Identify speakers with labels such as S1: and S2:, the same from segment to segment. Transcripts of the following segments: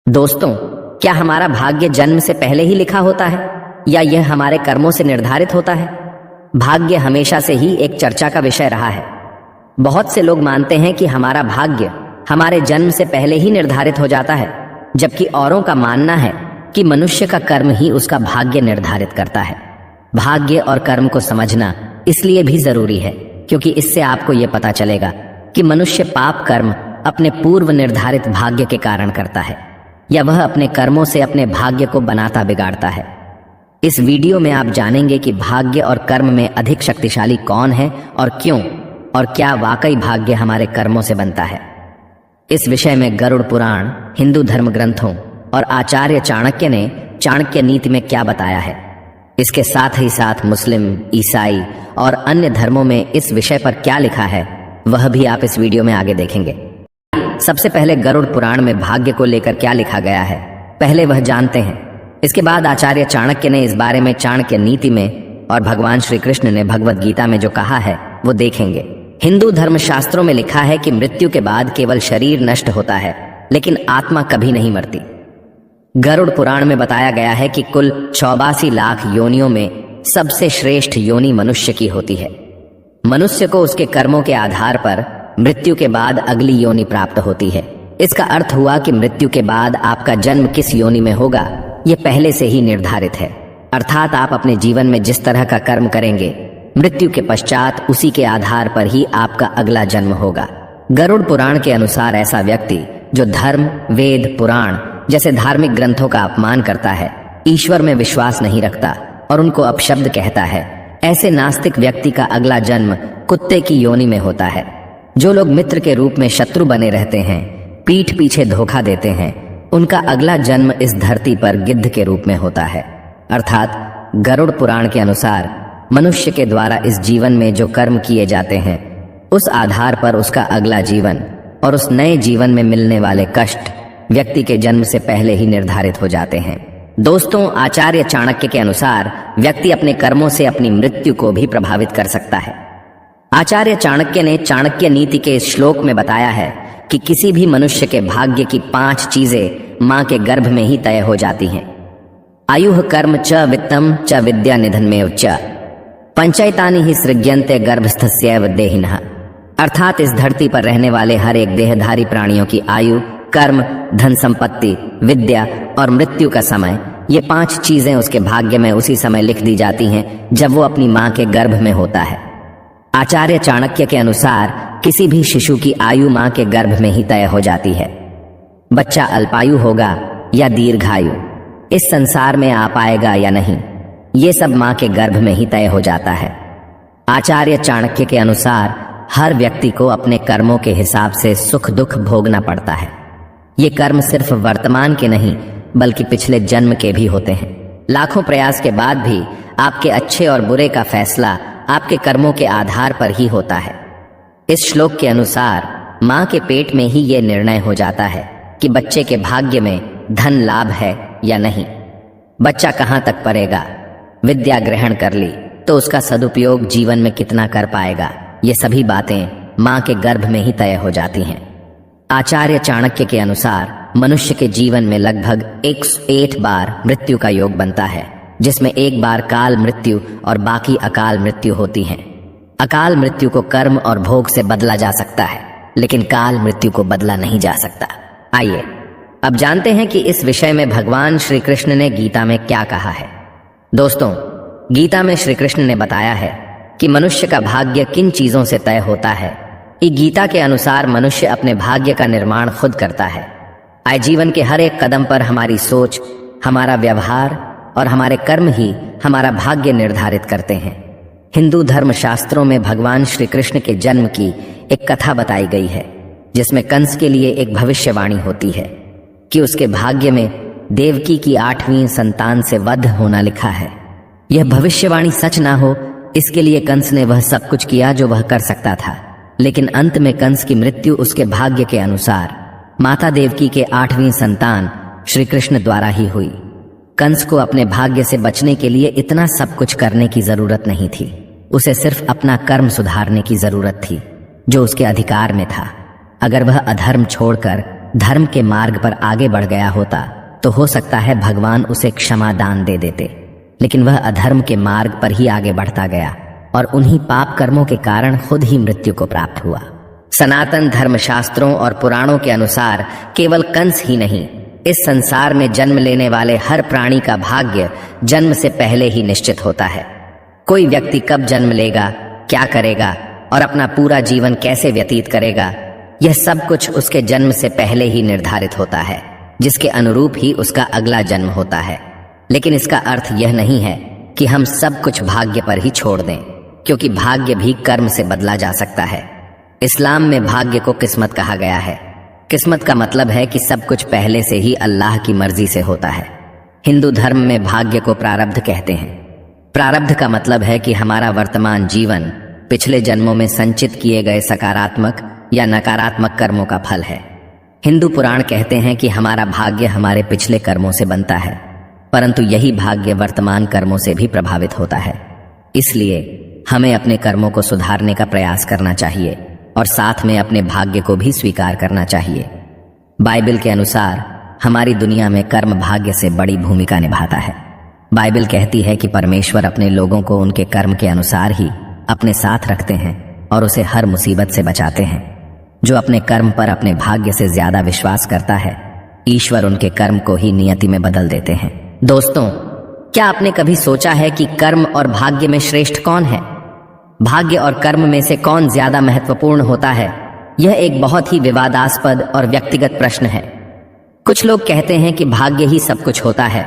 S1: दोस्तों, क्या हमारा भाग्य जन्म से पहले ही लिखा होता है या यह हमारे कर्मों से निर्धारित होता है? भाग्य हमेशा से ही एक चर्चा का विषय रहा है। बहुत से लोग मानते हैं कि हमारा भाग्य हमारे जन्म से पहले ही निर्धारित हो जाता है, जबकि औरों का मानना है कि मनुष्य का कर्म ही उसका भाग्य निर्धारित करता है। भाग्य और कर्म को समझना इसलिए भी जरूरी है क्योंकि इससे आपको यह पता चलेगा कि मनुष्य पाप कर्म अपने पूर्व निर्धारित भाग्य के कारण करता है या वह अपने कर्मों से अपने भाग्य को बनाता बिगाड़ता है। इस वीडियो में आप जानेंगे कि भाग्य और कर्म में अधिक शक्तिशाली कौन है और क्यों, और क्या वाकई भाग्य हमारे कर्मों से बनता है। इस विषय में गरुड़ पुराण, हिंदू धर्म ग्रंथों और आचार्य चाणक्य ने चाणक्य नीति में क्या बताया है, इसके साथ ही साथ मुस्लिम, ईसाई और अन्य धर्मों में इस विषय पर क्या लिखा है, वह भी आप इस वीडियो में आगे देखेंगे। सबसे पहले गरुड़ पुराण में भाग्य को लेकर क्या लिखा गया है, पहले वह जानते हैं। इसके बाद आचार्य चाणक्य ने इस बारे में चाणक्य नीति में और भगवान श्री कृष्ण ने भगवद गीता में जो कहा है वो देखेंगे। हिंदू धर्म शास्त्रों में लिखा है कि मृत्यु के बाद केवल शरीर नष्ट होता है, लेकिन आत्मा कभी नहीं मरती। गरुड़ पुराण में बताया गया है कि कुल 84 लाख योनियों में सबसे श्रेष्ठ योनि मनुष्य की होती है। मनुष्य को उसके कर्मों के आधार पर मृत्यु के बाद अगली योनि प्राप्त होती है। इसका अर्थ हुआ कि मृत्यु के बाद आपका जन्म किस योनि में होगा यह पहले से ही निर्धारित है। अर्थात आप अपने जीवन में जिस तरह का कर्म करेंगे, मृत्यु के पश्चात उसी के आधार पर ही आपका अगला जन्म होगा। गरुड़ पुराण के अनुसार ऐसा व्यक्ति जो धर्म, वेद, पुराण जैसे धार्मिक ग्रंथों का अपमान करता है, ईश्वर में विश्वास नहीं रखता और उनको अपशब्द कहता है, ऐसे नास्तिक व्यक्ति का अगला जन्म कुत्ते की योनि में होता है। जो लोग मित्र के रूप में शत्रु बने रहते हैं, पीठ पीछे धोखा देते हैं, उनका अगला जन्म इस धरती पर गिद्ध के रूप में होता है। अर्थात गरुड़ पुराण के अनुसार मनुष्य के द्वारा इस जीवन में जो कर्म किए जाते हैं, उस आधार पर उसका अगला जीवन और उस नए जीवन में मिलने वाले कष्ट व्यक्ति के जन्म से पहले ही निर्धारित हो जाते हैं। दोस्तों, आचार्य चाणक्य के अनुसार व्यक्ति अपने कर्मों से अपनी मृत्यु को भी प्रभावित कर सकता है। आचार्य चाणक्य ने चाणक्य नीति के इस श्लोक में बताया है कि किसी भी मनुष्य के भाग्य की 5 चीजें मां के गर्भ में ही तय हो जाती हैं। आयुः कर्म च वित्तम च विद्या निधन में च पंचैतानि ही सृज्यन्ते गर्भस्थस्यैव देहिनः। अर्थात इस धरती पर रहने वाले हर एक देहधारी प्राणियों की आयु, कर्म, धन संपत्ति, विद्या और मृत्यु का समय, ये 5 चीजें उसके भाग्य में उसी समय लिख दी जाती हैं जब वो अपनी मां के गर्भ में होता है। आचार्य चाणक्य के अनुसार किसी भी शिशु की आयु मां के गर्भ में ही तय हो जाती है। बच्चा अल्पायु होगा या दीर्घायु, इस संसार में आ पाएगा या नहीं, ये सब मां के गर्भ में ही तय हो जाता है। आचार्य चाणक्य के अनुसार हर व्यक्ति को अपने कर्मों के हिसाब से सुख दुख भोगना पड़ता है। ये कर्म सिर्फ वर्तमान के नहीं बल्कि पिछले जन्म के भी होते हैं। लाखों प्रयास के बाद भी आपके अच्छे और बुरे का फैसला आपके कर्मों के आधार पर ही होता है। इस श्लोक के अनुसार मां के पेट में ही यह निर्णय हो जाता है कि बच्चे के भाग्य में धन लाभ है या नहीं, बच्चा कहां तक पढ़ेगा, विद्या ग्रहण कर ली तो उसका सदुपयोग जीवन में कितना कर पाएगा, ये सभी बातें मां के गर्भ में ही तय हो जाती हैं। आचार्य चाणक्य के अनुसार मनुष्य के जीवन में लगभग 108 बार मृत्यु का योग बनता है, जिसमें एक बार काल मृत्यु और बाकी अकाल मृत्यु होती हैं। अकाल मृत्यु को कर्म और भोग से बदला जा सकता है, लेकिन काल मृत्यु को बदला नहीं जा सकता। आइए अब जानते हैं कि इस विषय में भगवान श्री कृष्ण ने गीता में क्या कहा है। दोस्तों, गीता में श्री कृष्ण ने बताया है कि मनुष्य का भाग्य किन चीजों से तय होता है। कि गीता के अनुसार मनुष्य अपने भाग्य का निर्माण खुद करता है। आए जीवन के हर एक कदम पर हमारी सोच, हमारा व्यवहार और हमारे कर्म ही हमारा भाग्य निर्धारित करते हैं। हिंदू धर्म शास्त्रों में भगवान श्री कृष्ण के जन्म की एक कथा बताई गई है, जिसमें कंस के लिए एक भविष्यवाणी होती है कि उसके भाग्य में देवकी की 8वीं संतान से वध होना लिखा है। यह भविष्यवाणी सच ना हो, इसके लिए कंस ने वह सब कुछ किया जो वह कर सकता था, लेकिन अंत में कंस की मृत्यु उसके भाग्य के अनुसार माता देवकी के 8वीं संतान श्री कृष्ण द्वारा ही हुई। कंस को अपने भाग्य से बचने के लिए इतना सब कुछ करने की जरूरत नहीं थी, उसे सिर्फ अपना कर्म सुधारने की जरूरत थी जो उसके अधिकार में था। अगर वह अधर्म छोड़कर धर्म के मार्ग पर आगे बढ़ गया होता तो हो सकता है भगवान उसे क्षमा दान दे देते, लेकिन वह अधर्म के मार्ग पर ही आगे बढ़ता गया और उन्हीं पाप कर्मों के कारण खुद ही मृत्यु को प्राप्त हुआ। सनातन धर्मशास्त्रों और पुराणों के अनुसार केवल कंस ही नहीं, इस संसार में जन्म लेने वाले हर प्राणी का भाग्य जन्म से पहले ही निश्चित होता है। कोई व्यक्ति कब जन्म लेगा, क्या करेगा और अपना पूरा जीवन कैसे व्यतीत करेगा, यह सब कुछ उसके जन्म से पहले ही निर्धारित होता है, जिसके अनुरूप ही उसका अगला जन्म होता है। लेकिन इसका अर्थ यह नहीं है कि हम सब कुछ भाग्य पर ही छोड़ दें, क्योंकि भाग्य भी कर्म से बदला जा सकता है। इस्लाम में भाग्य को किस्मत कहा गया है। किस्मत का मतलब है कि सब कुछ पहले से ही अल्लाह की मर्जी से होता है। हिंदू धर्म में भाग्य को प्रारब्ध कहते हैं। प्रारब्ध का मतलब है कि हमारा वर्तमान जीवन पिछले जन्मों में संचित किए गए सकारात्मक या नकारात्मक कर्मों का फल है। हिंदू पुराण कहते हैं कि हमारा भाग्य हमारे पिछले कर्मों से बनता है, परंतु यही भाग्य वर्तमान कर्मों से भी प्रभावित होता है। इसलिए हमें अपने कर्मों को सुधारने का प्रयास करना चाहिए और साथ में अपने भाग्य को भी स्वीकार करना चाहिए। बाइबल के अनुसार हमारी दुनिया में कर्म भाग्य से बड़ी भूमिका निभाता है। बाइबल कहती है कि परमेश्वर अपने लोगों को उनके कर्म के अनुसार ही अपने साथ रखते हैं और उसे हर मुसीबत से बचाते हैं। जो अपने कर्म पर अपने भाग्य से ज्यादा विश्वास करता है, ईश्वर उनके कर्म को ही नियति में बदल देते हैं। दोस्तों, क्या आपने कभी सोचा है कि कर्म और भाग्य में श्रेष्ठ कौन है? भाग्य और कर्म में से कौन ज्यादा महत्वपूर्ण होता है? यह एक बहुत ही विवादास्पद और व्यक्तिगत प्रश्न है। कुछ लोग कहते हैं कि भाग्य ही सब कुछ होता है,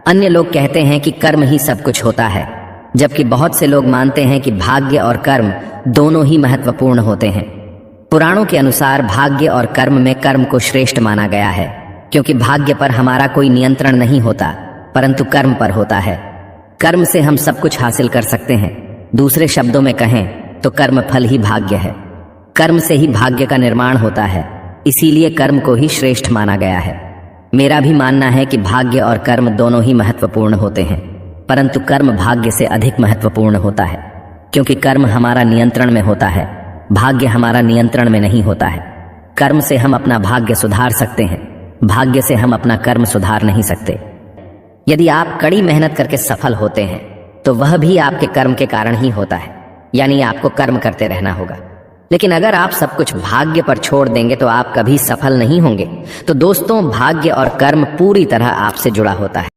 S1: अन्य लोग कहते हैं कि कर्म ही सब कुछ होता है, जबकि बहुत से लोग मानते हैं कि भाग्य और कर्म दोनों ही महत्वपूर्ण होते हैं। पुराणों के अनुसार भाग्य और कर्म में कर्म को श्रेष्ठ माना गया है, क्योंकि भाग्य पर हमारा कोई नियंत्रण नहीं होता, परंतु कर्म पर होता है। कर्म से हम सब कुछ हासिल कर सकते हैं। दूसरे शब्दों में कहें तो कर्म फल ही भाग्य है। कर्म से ही भाग्य का निर्माण होता है, इसीलिए कर्म को ही श्रेष्ठ माना गया है। मेरा भी मानना है कि भाग्य और कर्म दोनों ही महत्वपूर्ण होते हैं, परंतु कर्म भाग्य से अधिक महत्वपूर्ण होता है, क्योंकि कर्म हमारा नियंत्रण में होता है, भाग्य हमारा नियंत्रण में नहीं होता है। कर्म से हम अपना भाग्य सुधार सकते हैं, भाग्य से हम अपना कर्म सुधार नहीं सकते। यदि आप कड़ी मेहनत करके सफल होते हैं तो वह भी आपके कर्म के कारण ही होता है, यानी आपको कर्म करते रहना होगा। लेकिन अगर आप सब कुछ भाग्य पर छोड़ देंगे तो आप कभी सफल नहीं होंगे। तो दोस्तों, भाग्य और कर्म पूरी तरह आपसे जुड़ा होता है।